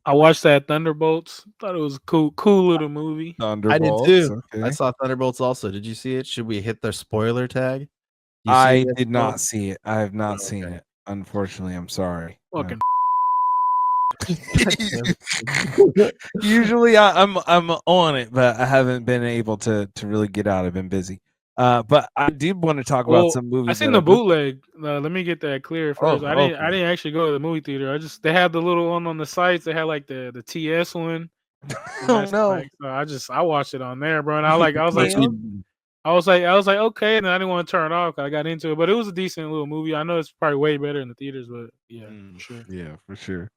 I watched that Thunderbolts. Thought it was a cool little movie. Thunderbolts. I did too. Okay. I saw Thunderbolts also. Did you see it? Should we hit the spoiler tag? I did not see it. I have not seen it. Unfortunately, I'm sorry. Fucking. Usually I'm on it, but I haven't been able to really get out. I've been busy. But I did want to talk about some movies. I seen the bootleg. Let me get that clear first. I didn't actually go to the movie theater. They had the little one on the sites. They had like the TS one. Oh no! So I watched it on there, bro. And I was like, okay. And then I didn't want to turn it off because I got into it. But it was a decent little movie. I know it's probably way better in the theaters, but yeah, for sure. Yeah, for sure.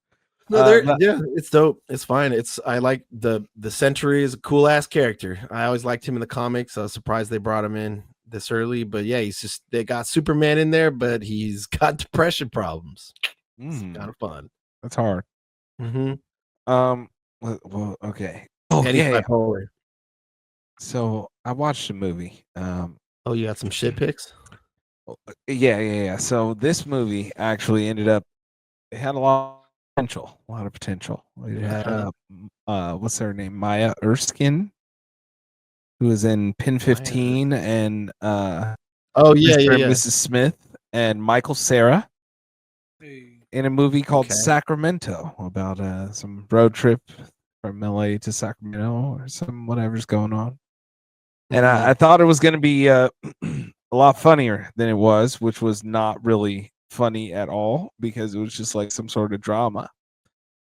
No, yeah, it's dope. It's fine. I like the Sentry is a cool ass character. I always liked him in the comics. I was surprised they brought him in this early, but yeah, they got Superman in there, but he's got depression problems. It's kind of fun. That's hard. Mm-hmm. Well, okay. Oh, and yeah. Bipolar. So I watched a movie. Oh, you got some shit pics? Yeah. So this movie actually ended up. It had a lot of potential. It had what's her name? Maya Erskine, who was in Pin 15 and oh yeah, Mrs. Smith, and Michael Cera in a movie called Sacramento about some road trip from LA to Sacramento or some whatever's going on. And I thought it was going to be a lot funnier than it was, which was not really funny at all because it was just like some sort of drama.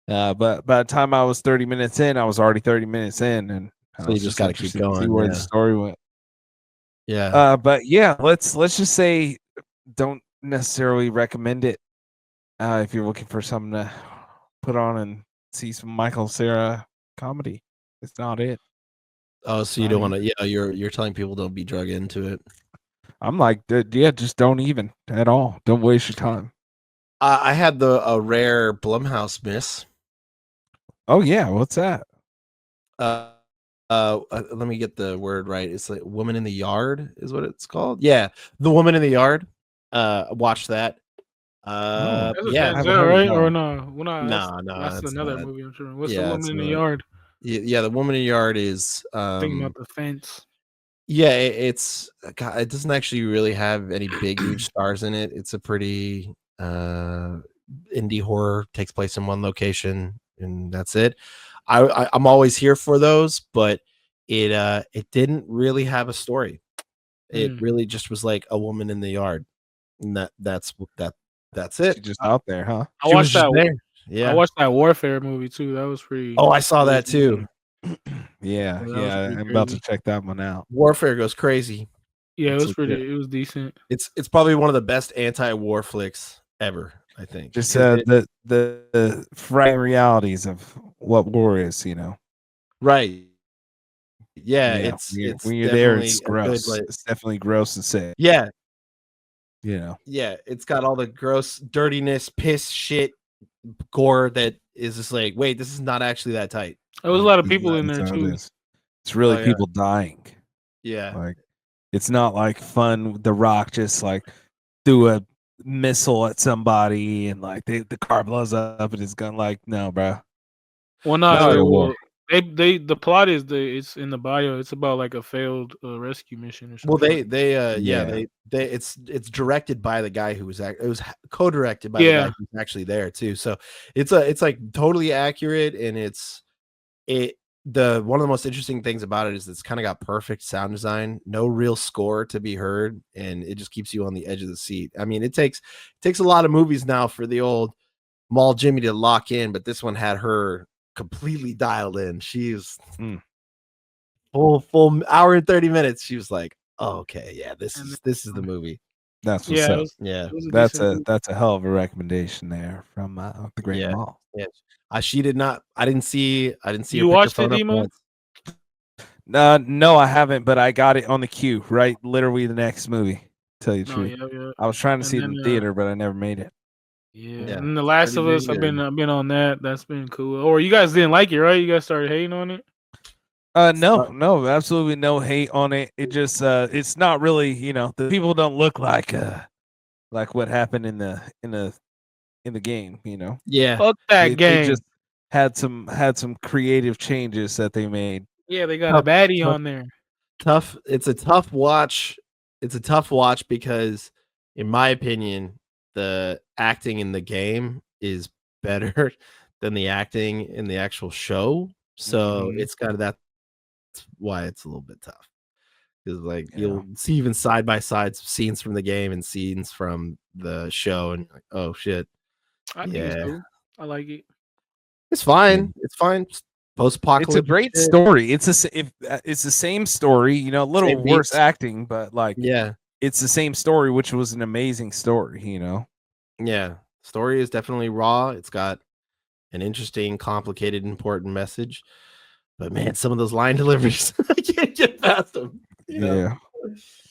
But by the time I was 30 minutes in, I was already 30 minutes in, and so you just got to keep going. See where the story went. Yeah. But yeah, let's just say don't necessarily recommend it if you're looking for something to put on and see some Michael Cera comedy. It's not it. Oh, so you don't want to? Yeah, you're telling people don't be drug into it. I'm like, yeah, just don't even at all. Don't waste your time. I had a rare Blumhouse miss. Oh yeah, what's that? Let me get the word right. It's like Woman in the Yard is what it's called. Yeah, The Woman in the Yard. Watch that. That's a Yeah, Denzel, right? Or no? Well, no, that's it's another not. movie. I'm sure. What's the Yeah, Woman it's in the not. Yard? Yeah, The Woman in the Yard is Thinking about the fence. yeah, it's God, it doesn't actually really have any big huge stars in it. It's a pretty indie horror, takes place in one location, and that's it. I'm always here for those, but it didn't really have a story. It really just was like a woman in the yard, and that's She's it. just out there, huh? I She was watched just that. there. I Yeah. watched that Warfare movie too. That was pretty. Oh, I saw that too. Yeah, that was yeah. pretty I'm about to crazy. check that one out. Warfare goes crazy. Yeah, it It's was legit. pretty. It was decent. It's probably one of the best anti-war flicks ever, I think. Just 'Cause the frightening realities of what war is, you know. right. Yeah, Yeah, it's when you're there, definitely it's a good gross. It's definitely gross and sick. yeah, You know. yeah, it's got all the gross dirtiness, piss, shit, gore that is just like, wait, this is not actually that tight. There was a Like, lot of this is people in that's there how it too. is. It's really Oh, yeah. people dying. Yeah. Like it's not like fun. The Rock just like threw a missile at somebody and like the car blows up and his gun. Like no, bro. Well, That's no, real war. well, the plot is it's in the bio. It's about like a failed rescue mission or Well, something. Yeah. it's directed by the guy who was it was co-directed by the guy who's actually there too. So it's like totally accurate, and the one of the most interesting things about it is it's kind of got perfect sound design, no real score to be heard, and it just keeps you on the edge of the seat. I mean, it takes a lot of movies now for the old Mall Jimmy to lock in, but this one had her completely dialed in. She's full hour and 30 minutes. She was like, oh, okay, yeah, this is the movie. That's what's up. Yeah, That's a hell of a recommendation there from the Great Mall. Yeah. She did not. I didn't see her pick You her watched it, phone up Demo? once. No, I haven't, but I got it on the queue. Right, literally the next movie. Tell you the truth, Yeah. I was trying to And see it in then, theater, but I never made it. Yeah, and The Last of Us. Pretty I've been on that. That's been cool. Or you guys didn't like it, right? You guys started hating on it. No, absolutely no hate on it. It just it's not really, you know, the people don't look like what happened in the game, you know. Yeah, Fuck that They game. just had some creative changes that they made. Yeah, they got a baddie on there. tough. It's a tough watch. It's a tough watch because, in my opinion, the acting in the game is better than the acting in the actual show. So it's kind of that's why it's a little bit tough. Because like you'll see even side by side scenes from the game and scenes from the show, and like, oh shit, I think it's cool. I like it. It's fine. It's fine. Post-apocalyptic. It's a great story. It's the same story, you know, a little Same worse beats. acting, but like Yeah, it's the same story, which was an amazing story, you know. yeah. Story is definitely raw. It's got an interesting, complicated, important message. But man, some of those line deliveries, I can't get past them. You know?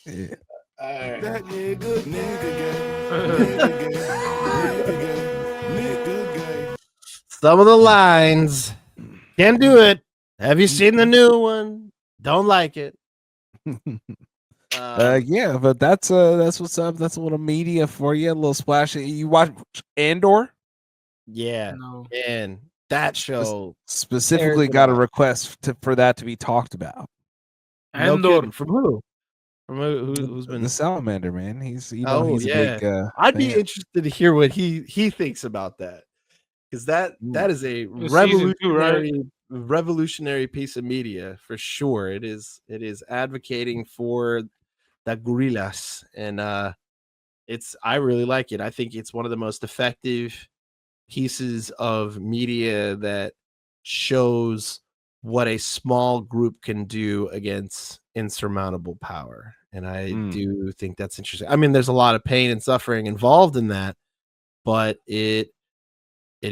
Yeah. That nigga gay. Some of the lines can't do it. Have you seen the new one? Don't like it. Yeah, but that's what's up. That's a little media for you, a little splash. You watch Andor? Yeah, No. and that show Specifically tears it got a up. request for that to be talked about. No Andor. kidding. From who? From who's been The Salamander, man. He's he's Oh, a big I'd be fan. interested to hear what he thinks about that, because that is a Season 2, right? revolutionary piece of media for sure. It is advocating for the gorillas, and I really like it. I think it's one of the most effective pieces of media that shows what a small group can do against insurmountable power. And I do think that's interesting. I mean, there's a lot of pain and suffering involved in that, but it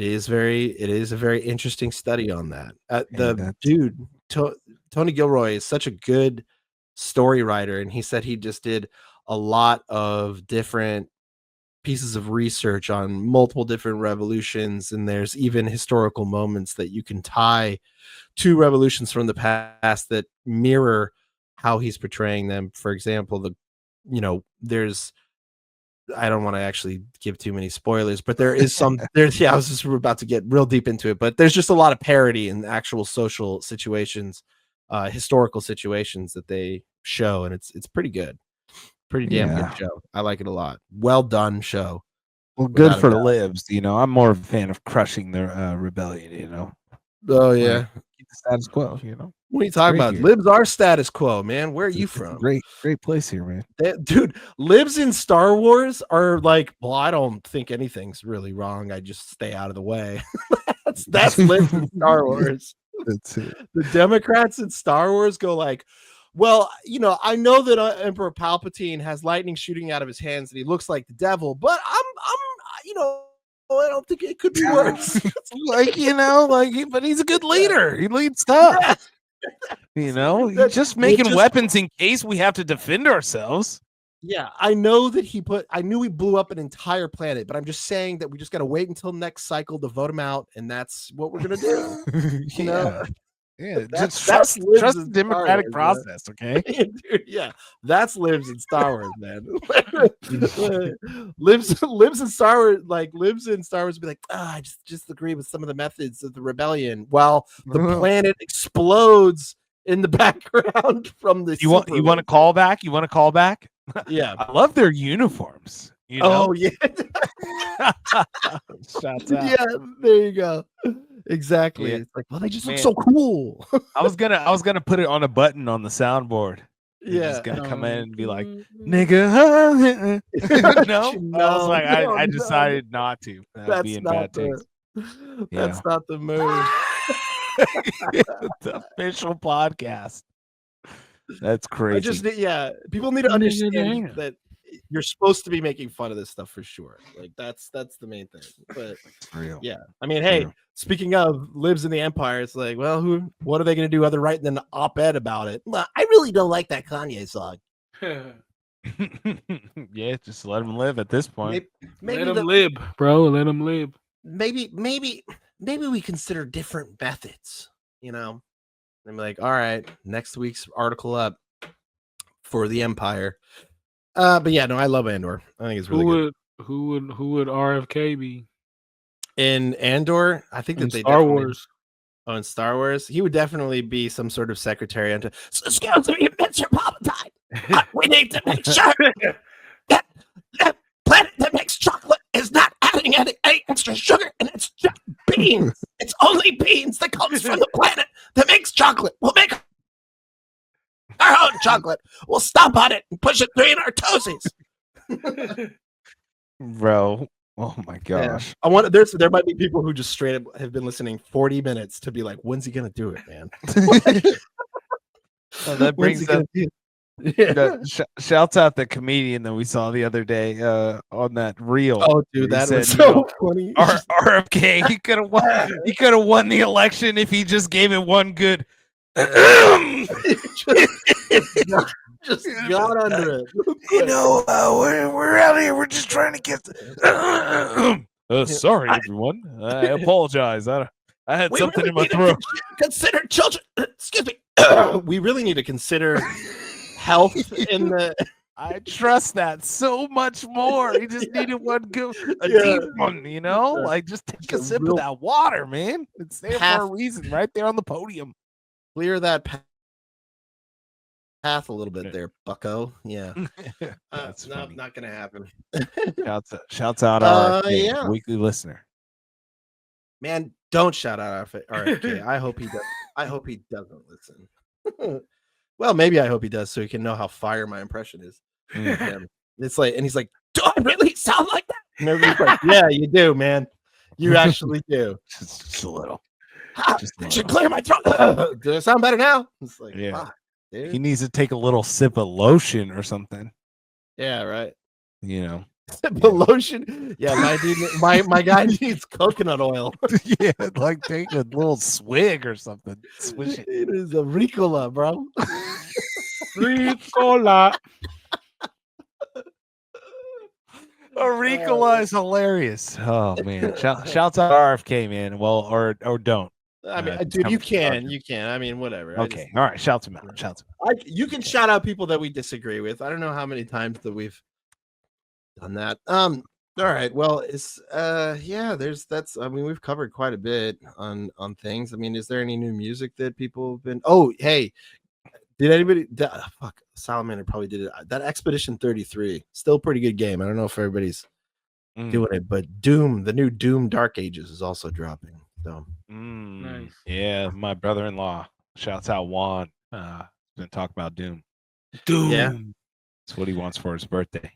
It is a very interesting study on that. The that's- dude, Tony Gilroy is such a good story writer, and he said he just did a lot of different pieces of research on multiple different revolutions, and there's even historical moments that you can tie to revolutions from the past that mirror how he's portraying them. For example, there's I don't want to actually give too many spoilers, but there is there's I was just about to get real deep into it, but there's just a lot of parody in actual social situations, historical situations that they show, and it's pretty good. Pretty damn good show. I like it a lot. Well done show. Well, good without a for doubt. libs. I'm more of a fan of crushing the rebellion. Oh yeah. Keep the status quo. What are you talking about? here. Libs are status quo, man. Where are you It's a from? great place here, man. Dude, libs in Star Wars are like, well, I don't think anything's really wrong. I just stay out of the way. that's libs in Star Wars. That's it. The Democrats in Star Wars go like, well, I know that Emperor Palpatine has lightning shooting out of his hands and he looks like the devil, but I'm I don't think it could be worse. But he's a good leader. He leads stuff. He's just making weapons in case we have to defend ourselves. Yeah, I know that I knew he blew up an entire planet, but I'm just saying that we just got to wait until next cycle to vote him out, and that's what we're gonna do. Yeah, That's trust lives the in democratic Star Wars, process, okay? Dude, yeah, that's lives in Star Wars, man. lives in Star Wars, lives in Star Wars. Be like, I just agree with some of the methods of the rebellion, while the planet explodes in the background from the. You want to call back? You want to call back? Yeah, I love their uniforms. Oh yeah. Shouts out. Yeah, there you go. Exactly. Yeah. It's like, well, they just look so cool. I was gonna put it on a button on the soundboard. Yeah, just gonna come in and be like, nigga. No, I was like, I decided not to. That'd be in bad taste. That's not the move. The official podcast. That's crazy. People need to understand that you're supposed to be making fun of this stuff for sure. Like that's the main thing. But yeah, I mean, hey, speaking of lives in the empire, it's like, well, what are they going to do other right than an op-ed about it? Well, I really don't like that Kanye song. Yeah, just let them live at this point. Maybe let them live, bro. Let them live. Maybe we consider different methods. And be like, all right, next week's article up for the Empire. But yeah, no, I love Andor. I think it's really good. Who would RFK be in Andor? I think that they Star Wars. Oh, in Star Wars, he would definitely be some sort of secretary under. Excuse me, Mr. Palpatine. We need to make sure that planet that makes chocolate is not adding any extra sugar, and it's just beans. It's only beans that comes from the planet that makes chocolate. We'll make our own chocolate. We'll stomp on it and push it between our toesies. Bro, oh my gosh. Yeah. There might be people who just straight up have been listening 40 minutes to be like, when's he gonna do it, man? That brings up shouts out the comedian that we saw the other day on that reel. Oh dude, that was so funny. RFK, he could have won the election if he just gave it one good just got under it. We're out here. We're just trying to get. Sorry, everyone. I apologize. I had something in my throat. Consider children. Excuse me. We really need to consider health in the. I trust that so much more. He just needed one good, deep one, Like just take a sip of that water, man. It's there for a reason, right there on the podium. Clear that path a little bit there, bucko. Yeah. That's not gonna happen. Shouts out our weekly listener. Man, don't shout out RFK. I hope he does. I hope he doesn't listen. Well, maybe I hope he does, so he can know how fire my impression is. It's like, and he's like, "Do I really sound like that?" And everybody's like, "Yeah, you do, man. You actually do. Just a little. Should clear my throat. Does it sound better now?" It's like, yeah. Dude. He needs to take a little sip of lotion or something. Yeah, right. The lotion. Yeah, my guy needs coconut oil. Yeah, like take a little swig or something. Swish it. It is a Ricola, bro. Ricola. Auricola is hilarious. Oh man, shouts out RFK, man. Well, or don't. I mean, It's dude, coming from you can. I mean, whatever. Okay, all right. Shouts him out. Shouts him out. You can shout out people that we disagree with. I don't know how many times that we've done that. All right. Well, it's yeah, I mean, we've covered quite a bit on things. I mean, is there any new music that people have been hey, did anybody fuck Salamander probably did it. That Expedition 33, still pretty good game. I don't know if everybody's doing it, but the new Doom Dark Ages is also dropping. So Nice. Yeah, my brother-in-law. Shouts out Juan. Been talking about Doom. Doom. Yeah. That's what he wants for his birthday.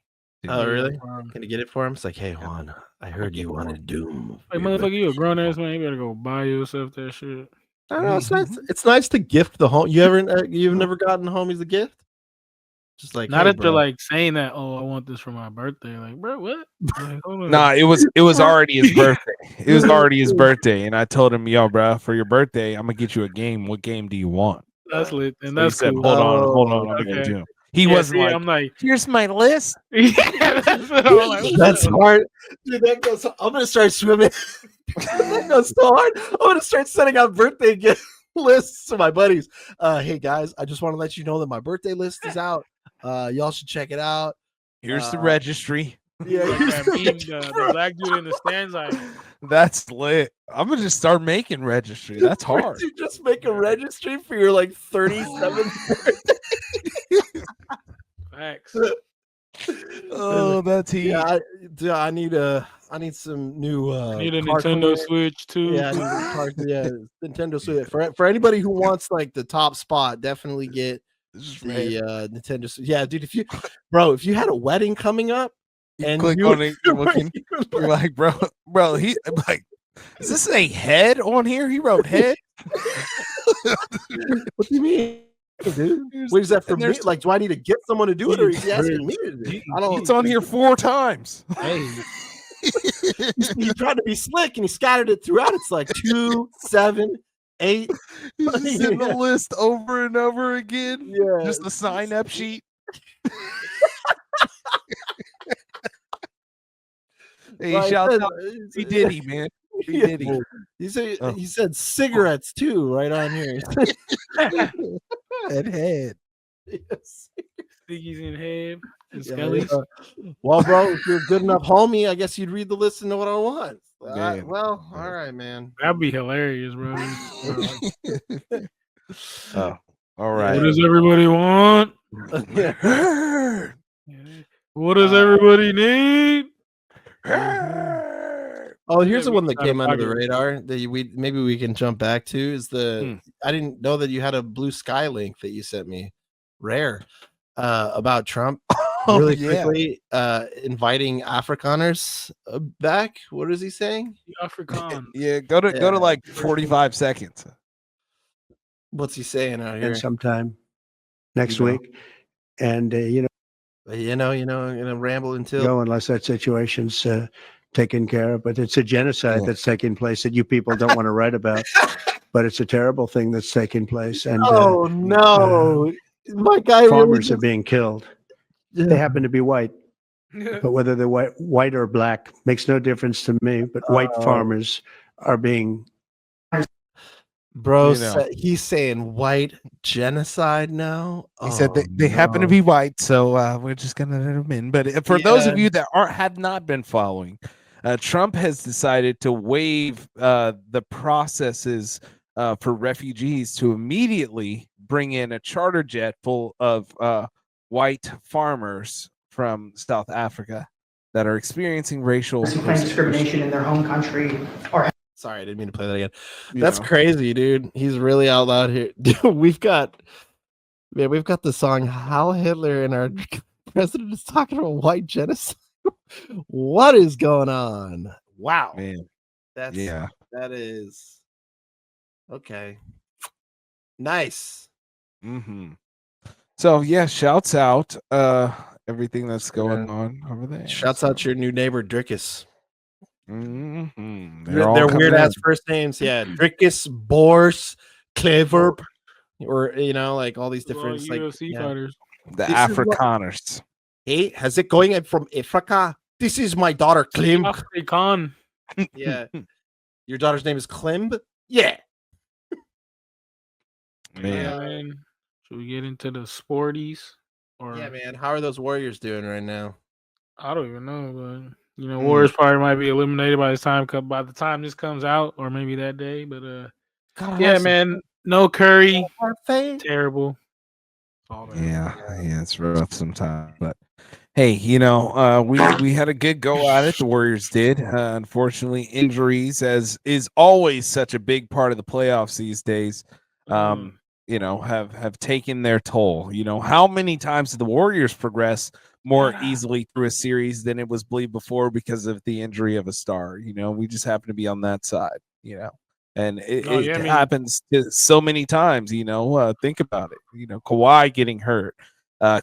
Oh, really? Um, Can you get it for him? It's like, hey Juan, I heard you wanted Doom. Hey, motherfucker, you a grown ass man. You better go buy yourself that shit. I don't know. It's nice. It's nice to gift the home. You've never gotten homies a gift? Just like Not hey, that they're bro. like saying that. Oh, I want this for my birthday. Like, bro, what? Like, hold on. Nah, it was already his birthday. It was already his birthday, and I told him, "Yo, bro, for your birthday, I'm gonna get you a game. What game do you want?" That's lit, and So he that's said, cool. Hold on, I'm gonna okay. get you. He Yeah, wasn't see, like, I'm like, "Here's my list." yeah, that's what I'm like. That's hard, dude. That goes. I'm gonna start swimming. That goes so hard. I'm gonna start sending out birthday gift lists to my buddies. Hey guys, I just want to let you know that my birthday list is out. Y'all should check it out. Here's the registry. Yeah, Like that meme, the black dude in the stands, like, That's lit. I'm gonna just start making registry. That's hard. You just make a registry for your like 37th. facts. Oh, that's heat. Yeah, I need some new. Need a car Nintendo cleaner. Switch too. Yeah, I need a car, yeah, Nintendo Switch. For anybody who wants like the top spot, definitely get the Nintendo Switch. Yeah, dude, if you had a wedding coming up and click on it, you're like, bro, he like, is this a head on here? He wrote head. What do you mean, dude? What is that for me? Like, do I need to get someone to do it, or is he asking me to do it? I don't. It's on here 4 times. Hey, He tried to be slick and he scattered it throughout. It's like 2, 7, 8. He's just in the list over and over again. Yeah, Just the sign up sheet. Hey, Like, shout out it's- to Diddy, man. Yeah. Diddy. He said cigarettes too, right on here. Head. Yes. Stickies in head and Yeah, skellies. well, bro, if you're a good enough homie, I guess you'd read the list and know what I want. Yeah. Well, all right, man. That'd be hilarious, bro. Oh, all What right. does everybody want? What does everybody need? Oh, here's the we one that got came a under the pocket. radar that maybe we can jump back to is I didn't know that you had a blue sky link that you sent me. Rare. About Trump. Really quickly, inviting Afrikaners back. What is he saying? Afrikaan. Yeah, go to like 45 seconds. What's he saying out here? And sometime next You know. week. And, Ramble until go unless that situation's taken care of. But it's a genocide that's taking place that you people don't want to write about. But it's a terrible thing that's taking place. And oh no, my guy farmers really are being killed. They happen to be white. But whether they're white or black makes no difference to me. But white farmers are being. bro. You know. He's saying white genocide now. He said they happen to be white, so we're just gonna let them in. But for those of you that have not been following, Trump has decided to waive the processes for refugees to immediately bring in a charter jet full of white farmers from South Africa that are experiencing racial discrimination in their home country or Sorry, I didn't mean to play that again. you That's know. crazy, dude. He's really out loud here. Dude, we've got the song "How Hitler" and our president is talking about white genocide. What is going on? Wow, Man, that is okay. Nice. So yeah, shouts out everything that's going on over there. Shouts out your new neighbor Drickus. Mm-hmm. They're weird ass first names. Yeah, Drickus, Bors, Clever, or like all these different UFC fighters. The This is what- Afrikaners. Hey, how's it going? I'm from Africa. This is my daughter Klim. Afrikaan. Yeah, your daughter's name is Klim. Yeah. Man. Should we get into the sporties? Or Yeah, man. How are those Warriors doing right now? I don't even know, but Warriors probably might be eliminated by the time this comes out, or maybe that day. But yeah, man, no Curry, terrible. Yeah, it's rough sometimes. But hey, we had a good go at it. The Warriors did. Unfortunately, injuries, as is always such a big part of the playoffs these days, have taken their toll. How many times did the Warriors progress more easily through a series than it was believed before because of the injury of a star? We just happen to be on that side. And it happens so many times. Think about it. Kawhi getting hurt,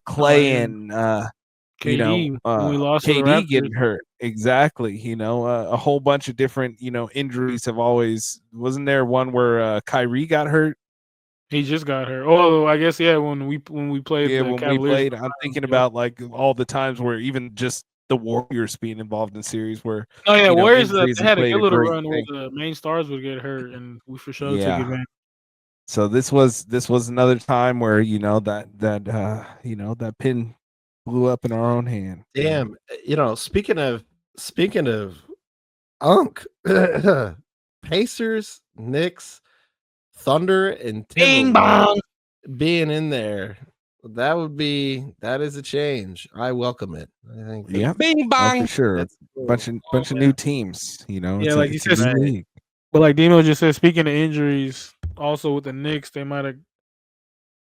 Clay and KD, when we lost to the KD Raptors. getting hurt. Exactly. A whole bunch of different injuries have always. Wasn't there one where Kyrie got hurt? He just got hurt. Oh, I guess when we played. Yeah, the when Cavaliers, we played, I'm thinking about like all the times where even just the Warriors being involved in series where. Oh yeah, Warriors they had a good little run where the main stars would get hurt, and we for sure took advantage. So this was another time where that pin blew up in our own hand. Damn, speaking of Unk, Pacers, Knicks, Thunder, and Bing bong being in there, that is a change. I welcome it. I think. Yeah, bing bong for sure. That's bunch of new teams. Yeah, like you said, but like Dino just said, speaking of injuries, also with the Knicks, they might have.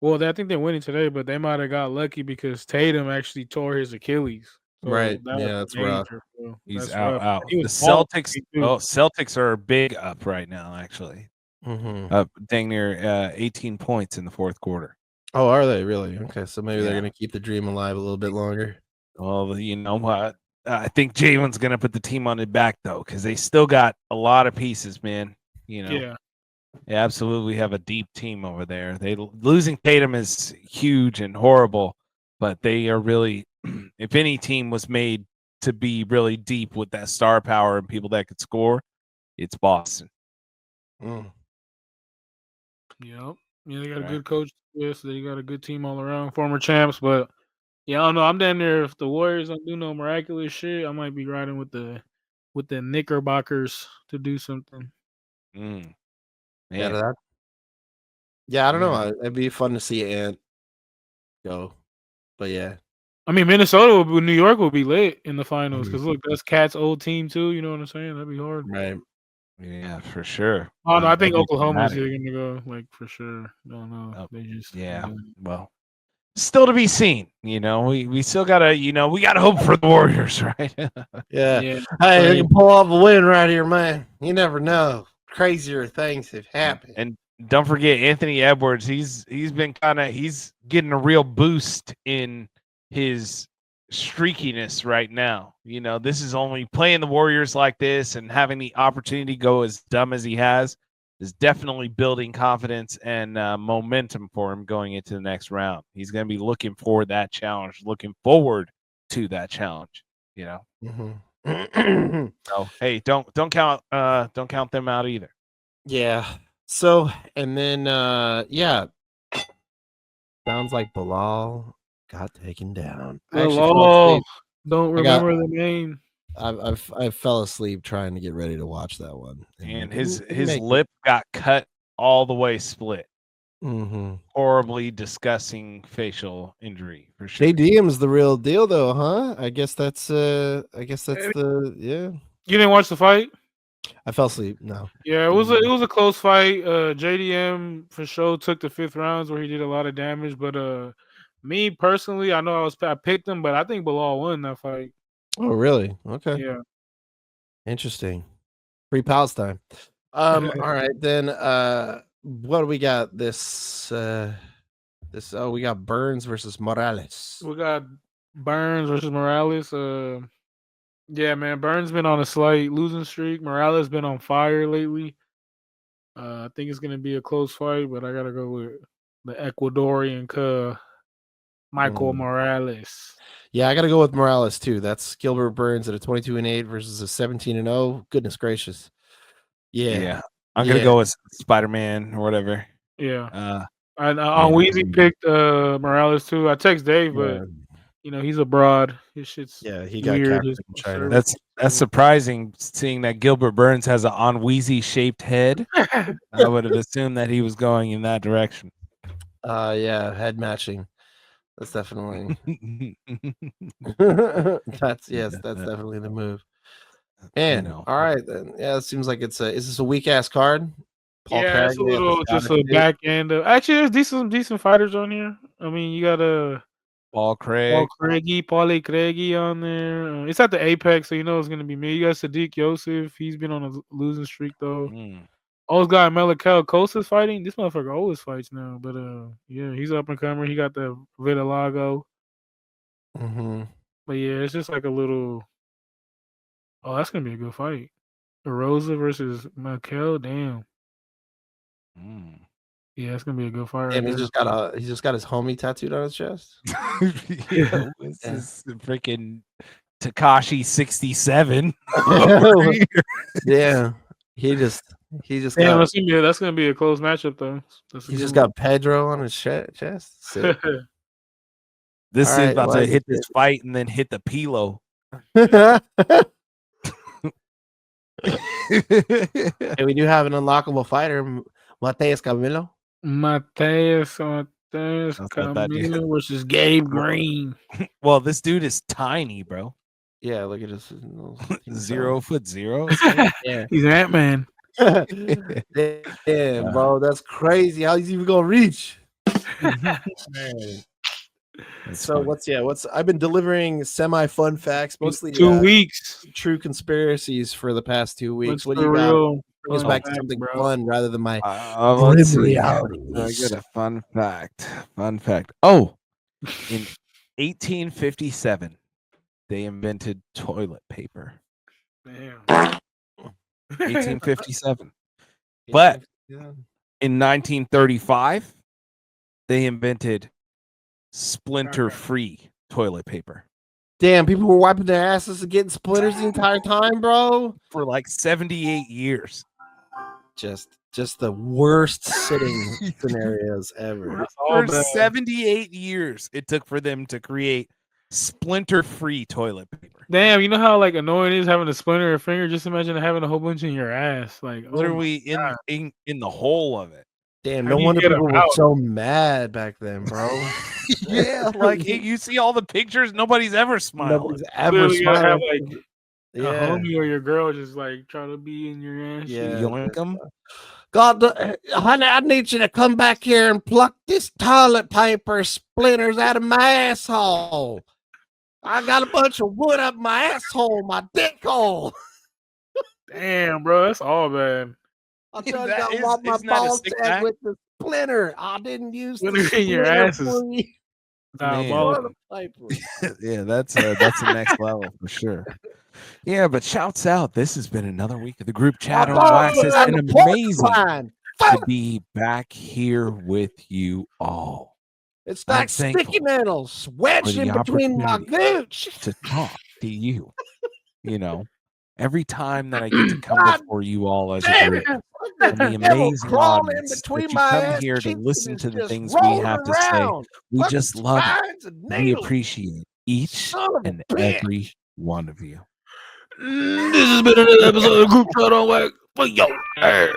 Well, I think they're winning today, but they might have got lucky because Tatum actually tore his Achilles. So right. Yeah, that's rough. He's that's out. rough. The Celtics. Celtics are big up right now. Actually, up dang near 18 points in the fourth quarter. Oh, are they really? Okay, so maybe they're gonna keep the dream alive a little bit longer. Well, you know what? I think Jalen's gonna put the team on his back though, because they still got a lot of pieces, man. Yeah. They absolutely have a deep team over there. Losing Tatum is huge and horrible, but they are really, if any team was made to be really deep with that star power and people that could score, it's Boston. Yep. Yeah, they got a good coach. Yes, they got a good team all around. Former champs, but yeah, I don't know. I'm down there. If the Warriors don't do no miraculous shit, I might be riding with the Knickerbockers to do something. Yeah, I don't know. It'd be fun to see Ant go, but yeah. I mean, New York will be lit in the finals because look, that's Cat's old team too. You know what I'm saying? That'd be hard. Right. Yeah, for sure. Oh no, I think Oklahoma's going to go, like for sure. I don't know. They just well, still to be seen. We still gotta we gotta hope for the Warriors, right? Yeah. Hey, you can pull off a win right here, man. You never know. Crazier things have happened. And don't forget Anthony Edwards. He's been he's getting a real boost in his streakiness right now. This is only playing the Warriors like this and having the opportunity to go as dumb as he has is definitely building confidence and momentum for him going into the next round. He's going to be looking forward to that challenge. So hey, don't count them out either. Yeah. So and then sounds like Bilal got taken down. Don't remember the name. I fell asleep trying to get ready to watch that one. And his lip got cut all the way split. Horribly disgusting facial injury for sure. JDM's the real deal though, huh? I guess that's the You didn't watch the fight? I fell asleep. No. Yeah, it was a close fight. JDM for sure took the 5th rounds where he did a lot of damage, but me personally, I know I picked him, but I think Bilal won that fight. Oh, really? Okay. Yeah. Interesting. Free Palestine. All right, then what do we got we got Burns versus Morales. We got Burns versus Morales. Yeah, man. Burns been on a slight losing streak. Morales been on fire lately. I think it's gonna be a close fight, but I gotta go with the Ecuadorian Michael Morales. Yeah, I got to go with Morales too. That's Gilbert Burns at a 22-8 versus a 17-0. Goodness gracious. Yeah. I'm gonna go with Spider-Man or whatever. Yeah. Weezy picked Morales too. I text Dave, but he's abroad. His shit's he got weird. captured in China. That's surprising, seeing that Gilbert Burns has an Onweezy shaped head. I would have assumed that he was going in that direction. Head matching. That's definitely that's definitely the move. Man, all right then. Yeah, it seems like is this a weak ass card? It's a little just a back end of. Actually, there's decent fighters on here. I mean, you got Paul Paulie Craigie on there. It's at the Apex, so it's gonna be me. You got Sadiq Yosef. He's been on a losing streak though. Old guy Melikel Kosa's fighting. This motherfucker always fights now, but he's up and coming. He got the Vitiligo. But yeah, it's just like a little. Oh, that's gonna be a good fight. Rosa versus Melikel. Damn. Yeah, it's gonna be a good fight. And he just got his homie tattooed on his chest. This is freaking Tekashi 67. Yeah, he just Damn, that's gonna be a close matchup though. He just got Pedro on his chest. Sick. This is about to hit this fight and then hit the Pilo. And we do have an unlockable fighter, Mateus Camilo. Mateus Camilo versus Gabe Green. Well, this dude is tiny, bro. Yeah, look at this. 0'0". Yeah, he's Ant-Man. Yeah, bro, that's crazy. How he's even gonna reach? Man. So funny. I've been delivering semi-fun facts, mostly 2 weeks, true conspiracies for the past 2 weeks. What's what do you got? Bring us back to something fun rather than my reality. I get a fun fact. Oh, in 1857, they invented toilet paper. Damn. 1857. But in 1935, they invented splinter-free toilet paper. Damn, people were wiping their asses and getting splinters the entire time, bro. For like 78 years. Just the worst sitting scenarios ever. For 78 years, it took for them to create splinter-free toilet paper. Damn, you know how like annoying it is having a splinter in your finger? Just imagine having a whole bunch in your ass, like literally in the hole of it. Damn, no wonder people were so mad back then, bro. Yeah, like you see all the pictures, nobody's ever smiled. Nobody's ever smiled. Have, like, a homie or your girl just like trying to be in your ass. Yeah, yoink them. God, honey, I need you to come back here and pluck this toilet paper splinters out of my asshole. I got a bunch of wood up my asshole, my dick hole. Damn, bro, that's all bad. I tried to wipe my ball tag with the splinter. I didn't use the splinter in your asses. Yeah, that's the next level for sure. Yeah, but shouts out. This has been another week of the group chat on Wax. It's been amazing to be back here with you all. It's like sticky needles wedging between my gooch to talk to you. Every time that I get to come before you all as a group, and the amazing audience that you come here to listen to the things we have to say, we just love it. We appreciate each and every one of you. This has been another episode of Group Chat on Wax for your ass.